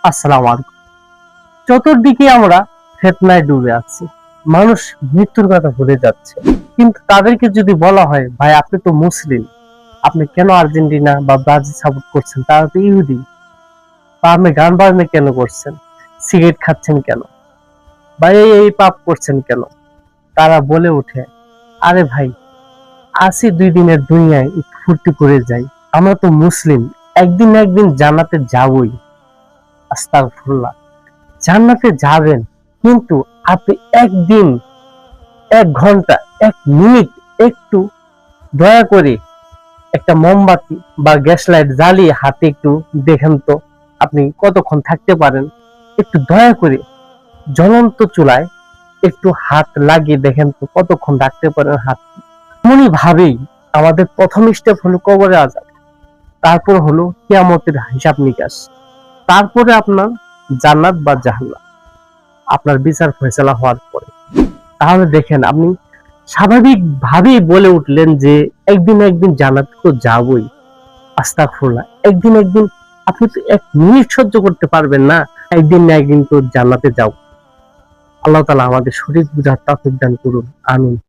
আসসালামু আলাইকুম। চতুর্দিকে আমরা ফিতনায় ডুবে আছি, মানুষ মৃত্যুর কথা ভুলে যাচ্ছে। কিন্তু তাদেরকে যদি বলা হয়, ভাই আপনি তো মুসলিম, আপনি কেন আর্জেন্টিনা বা ব্রাজিল সাপোর্ট করছেন? তারা তো ইহুদি। বা আপনি গান বাজনা কেন করছেন, সিগারেট খাচ্ছেন কেন, বা এই পাপ করছেন কেন? তারা বলে ওঠে, আরে ভাই, আসি 2 দিনের দুনিয়ায়, একটু ফুর্তি করে যাই। আমরা তো মুসলিম, একদিন না একদিন জান্নাতে যাবই। আস্তাগফিরুল্লাহ। জান্নাতে যাবেন, কিন্তু আপনি একদিন, 1 ঘন্টা, 1 মিনিট একটু দয়া করে একটা মোমবাতি বা গ্যাস লাইট জ্বালিয়ে হাতে একটু দেখেন তো, আপনি কতক্ষণ থাকতে পারেন। একটু দয়া করে জ্বলন্ত চুলায় একটু হাত লাগিয়ে দেখেন তো কতক্ষণ রাখতে পারেন হাত। এমনই ভাবেই আমাদের প্রথম স্টেপ হলো কবরে আযাব, তারপর হলো কিয়ামতের হিসাব নিকাশ, তারপরে আপনার জান্নাত বা জাহান্নাম, আপনার বিচার ফয়সালা হওয়ার পরে। তাহলে দেখেন, আপনি স্বাভাবিক ভাবেই বলে উঠলেন যে একদিন না একদিন জান্নাতে তো যাবই। আস্তাগফিরুল্লাহ। একদিন একদিন আপনি তো 1 মিনিট সহ্য করতে পারবেন না, একদিন না একদিন তো জান্নাতে যাও। আল্লাহ তাআলা আমাদের সঠিক বুঝার তৌফিক দান করুন, আমিন।